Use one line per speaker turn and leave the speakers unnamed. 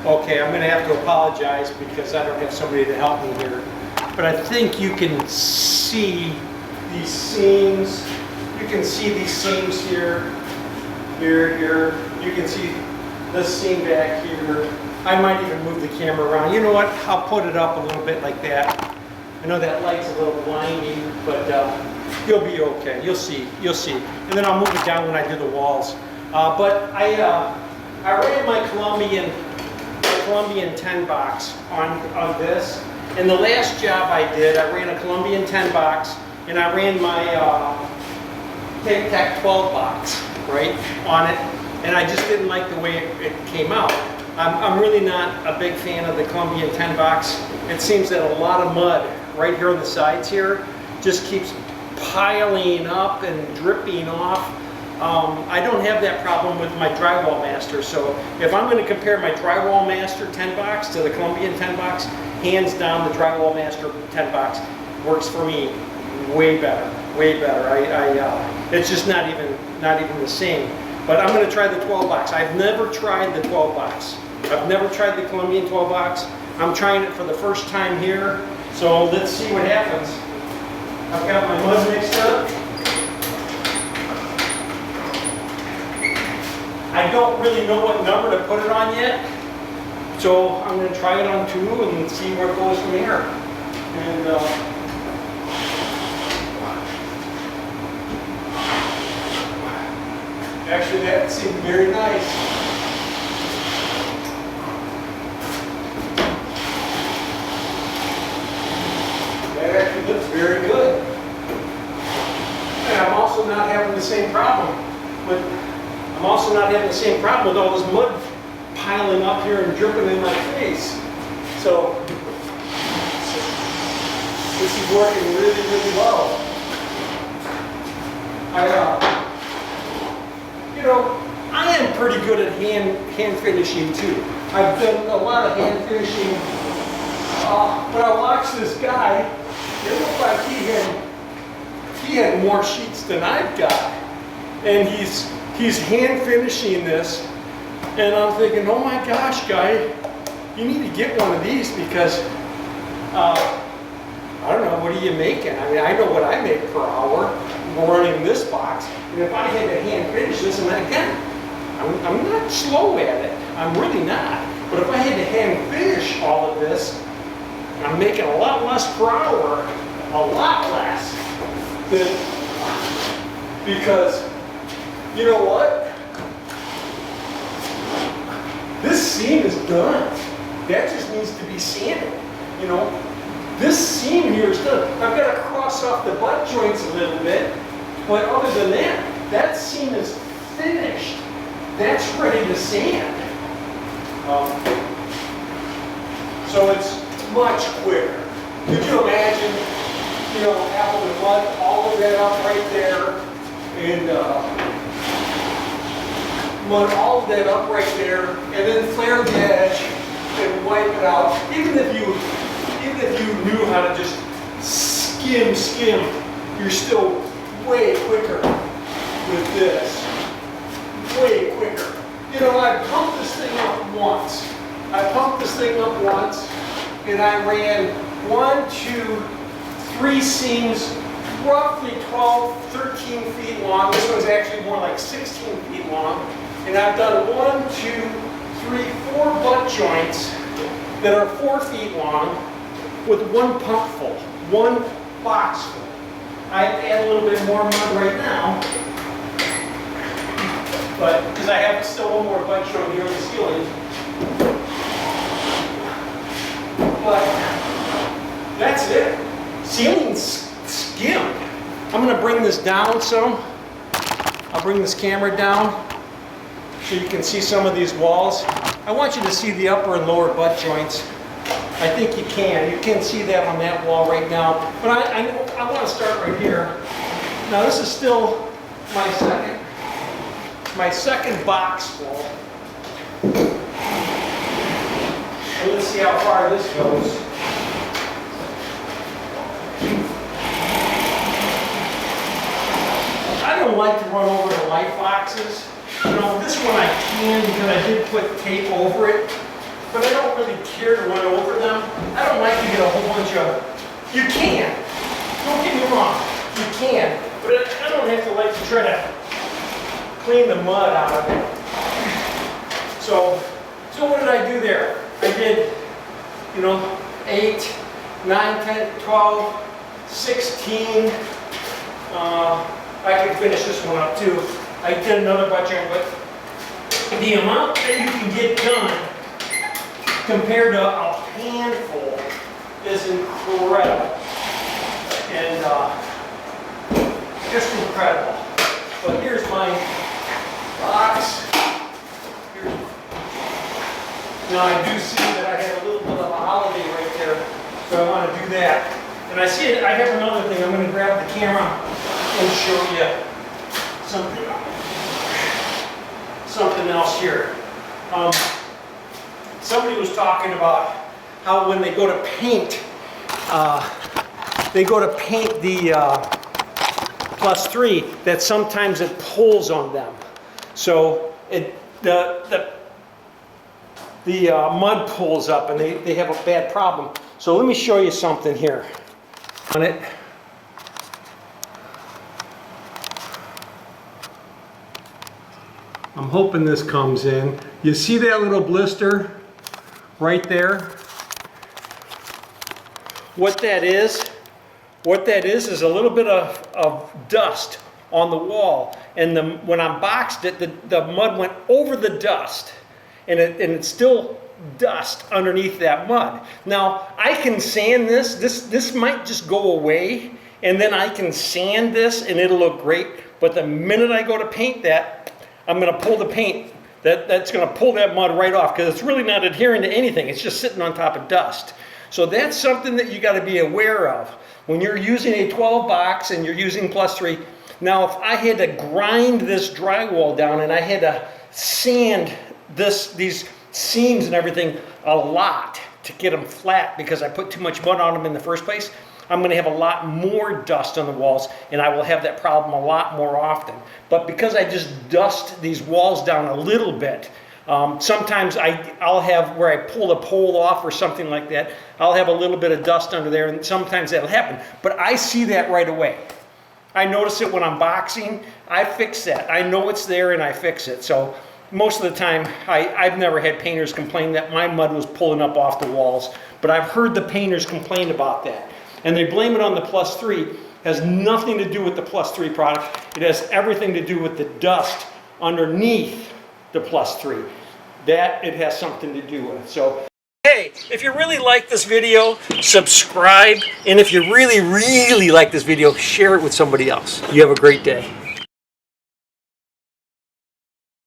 Okay, I'm going to have to apologize because I don't have somebody to help me here. But I think you can see these seams. You can see these seams here, here. You can see this seam back here. I might even move the camera around. You know what? I'll put it up a little bit like that. I know that light's a little blinding, but you'll be okay. You'll see. You'll see. And then I'll move it down when I do the walls. But I ran my Colombian 10 box on this. And the last job I did, I ran a Colombian 10 box, and I ran my Tech 12 box, right, on it. And I just didn't like the way it came out. I'm really not a big fan of the Colombian 10 box. It seems that a lot of mud right here on the sides here just keeps piling up and dripping off. I don't have that problem with my Drywall Master, so if I'm going to compare my Drywall Master 10 box to the Colombian 10 box, hands down the Drywall Master 10 box works for me way better, way better. It's just not even the same. But I'm going to try the 12 box. I've never tried the 12 box. I've never tried the Colombian 12 box. I'm trying it for the first time here, so let's see what happens. I've got my mud mixed up. I don't really know what number to put it on yet, so I'm going to try it on 2 and see where it goes from here. And actually, that seemed very nice. That actually looks very good. And I'm also not having the same problem with all this mud piling up here and dripping in my face. So this is working really, really well. I am pretty good at hand finishing too. I've done a lot of hand finishing, but I watched this guy. It looked like he had more sheets than I've got, and he's hand finishing this, and I'm thinking, oh my gosh, guy, you need to get one of these because I don't know, what are you making? I mean, I know what I make per hour running this box, and if I had to hand finish this, and again, I'm not slow at it. I'm really not. But if I had to hand finish all of this, I'm making a lot less per hour, a lot less, because you know what? This seam is done. That just needs to be sanded. You know, this seam here is done. I've got to cross off the butt joints a little bit, but other than that, that seam is finished. That's ready to sand. So it's much quicker. Could you imagine, having the mud all of that up right there, and mud all of that up right there, and then flare the edge and wipe it out. Even if you knew how to just skim, you're still way quicker with this. Way quicker. I pumped this thing up once. And I ran 1, 2, 3 seams, roughly 12, 13 feet long. This one's actually more like 16 feet long. And I've done 1, 2, 3, 4 butt joints that are 4 feet long with 1 pump full, 1 box full. I add a little bit more mud right now, but because I have still 1 more butt joint here on the ceiling. But that's it. Ceiling skimmed. I'm going to bring this down some. I'll bring this camera down so you can see some of these walls. I want you to see the upper and lower butt joints. I think you can. You can see that on that wall right now. But I want to start right here. Now this is still my second box full. So let's see how far this goes. I don't like to run over the light boxes. This one I can because I did put tape over it. but I don't really care to run over them. I don't like to get a whole bunch of, you can, don't get me wrong, you can, but I don't have to like to try to clean the mud out of it. So what did I do there? I did, 8, 9, 10, 12, 16. I can finish this one up too. I did another bunch of them, but the amount that you can get done compared to a handful is incredible. And just incredible. But here's my box. Now I do see that I have a little bit of a holiday right there, so I want to do that. And I see it, I have another thing. I'm going to grab the camera and show you something else here. Somebody was talking about how when they go to paint, the +3, that sometimes it pulls on them. So the mud pulls up and they have a bad problem. So let me show you something here on it. I'm hoping this comes in. You see that little blister right there? What that is a little bit of dust on the wall. And when I boxed it, the mud went over the dust. And it's still dust underneath that mud. Now, I can sand this. This might just go away, and then I can sand this, and it'll look great. But the minute I go to paint that, I'm going to pull the paint. That's going to pull that mud right off, because it's really not adhering to anything. It's just sitting on top of dust. So that's something that you got to be aware of when you're using a 12 box and you're using +3. Now, if I had to grind this drywall down and I had to sand these seams and everything a lot to get them flat because I put too much mud on them in the first place, I'm going to have a lot more dust on the walls, and I will have that problem a lot more often. But because I just dust these walls down a little bit, sometimes I'll have, where I pull the pole off or something like that, I'll have a little bit of dust under there, and sometimes that'll happen. But I see that right away. I notice it when I'm boxing. I fix that. I know it's there and I fix it. So most of the time, I've never had painters complain that my mud was pulling up off the walls, but I've heard the painters complain about that. And they blame it on the +3. It has nothing to do with the +3 product. It has everything to do with the dust underneath the +3. That it has something to do with. So, hey, if you really like this video, subscribe. And if you really, really like this video, share it with somebody else. You have a great day.